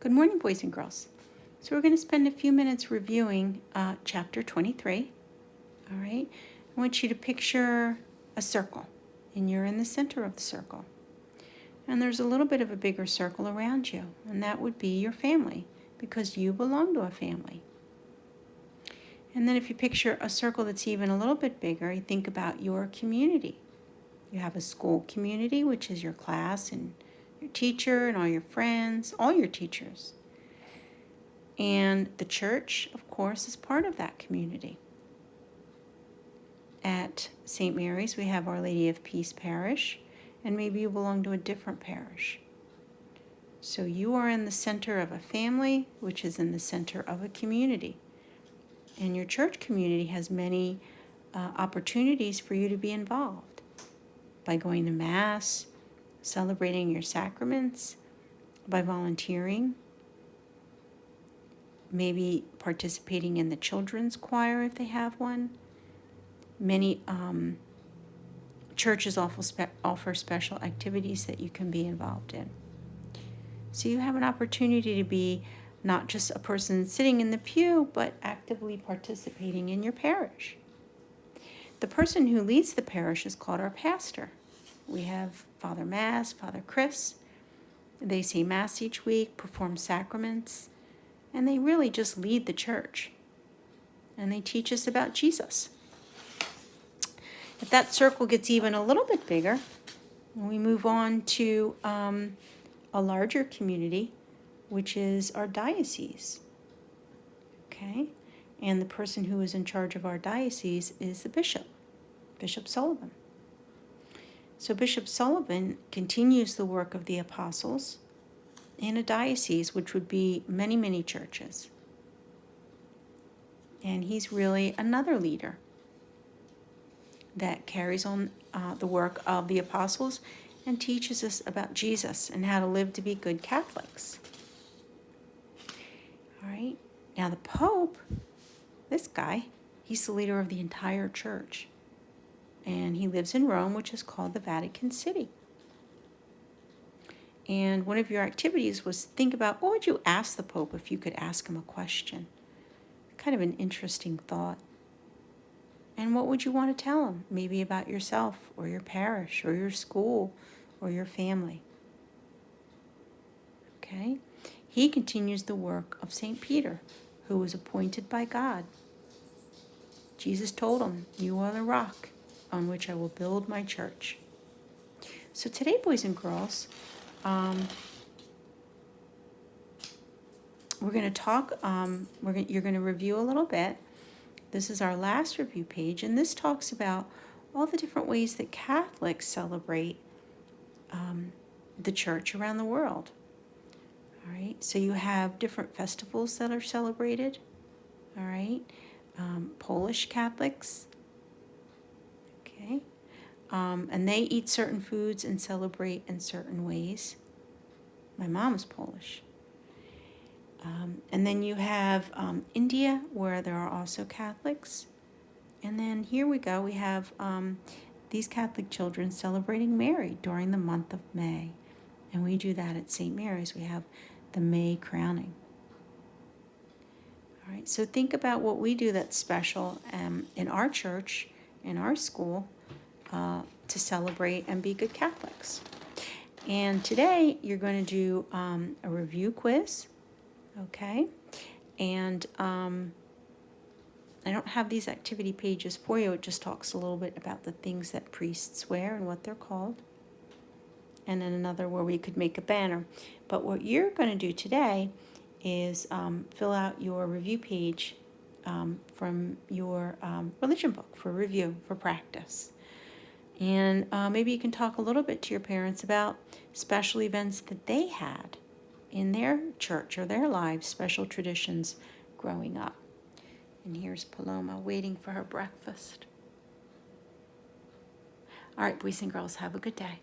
Good morning, boys and girls. So we're going to spend a few minutes reviewing chapter 23. All right. I want you to picture a circle, and you're in the center of the circle. And there's a little bit of a bigger circle around you, and that would be your family, because you belong to a family. And then if you picture a circle that's even a little bit bigger, you think about your community. You have a school community, which is your class and your teacher and all your friends, all your teachers. And the church, of course, is part of that community. At St. Mary's, we have Our Lady of Peace Parish, and maybe you belong to a different parish. So you are in the center of a family, which is in the center of a community. And your church community has many opportunities for you to be involved by going to Mass, celebrating your sacraments, by volunteering, maybe participating in the children's choir if they have one. Many churches offer special activities that you can be involved in. So you have an opportunity to be not just a person sitting in the pew, but actively participating in your parish. The person who leads the parish is called our pastor. We have Father Mass, Father Chris. They say Mass each week, perform sacraments, and they really just lead the church. And they teach us about Jesus. If that circle gets even a little bit bigger, we move on to a larger community, which is our diocese. Okay? And the person who is in charge of our diocese is the bishop, Bishop Sullivan. So Bishop Sullivan continues the work of the apostles in a diocese, which would be many, many churches. And he's really another leader that carries on the work of the apostles and teaches us about Jesus and how to live to be good Catholics. All right. Now the Pope, this guy, he's the leader of the entire church. And he lives in Rome, which is called the Vatican City. And one of your activities was think about what would you ask the Pope if you could ask him a question? Kind of an interesting thought. And what would you want to tell him? Maybe about yourself or your parish or your school or your family. Okay? He continues the work of St. Peter, who was appointed by God. Jesus told him, "You are the rock on which I will build my church." So today, boys and girls, we're going to talk, you're going to review a little bit. This is our last review page, and this talks about all the different ways that Catholics celebrate the church around the world. All right, so you have different festivals that are celebrated. All right, Polish Catholics. Okay, and they eat certain foods and celebrate in certain ways. My mom is Polish. And then you have India, where there are also Catholics. And then here we go. We have these Catholic children celebrating Mary during the month of May. And we do that at St. Mary's. We have the May crowning. All right, so think about what we do that's special in our church, in our school, to celebrate and be good Catholics. And today you're going to do a review quiz. Okay, and I don't have these activity pages for you. It just talks a little bit about the things that priests wear and what they're called. And then another where we could make a banner. But what you're going to do today is fill out your review page from your religion book for review, for practice. And maybe you can talk a little bit to your parents about special events that they had in their church or their lives, special traditions growing up. And here's Paloma waiting for her breakfast. All right, boys and girls, have a good day.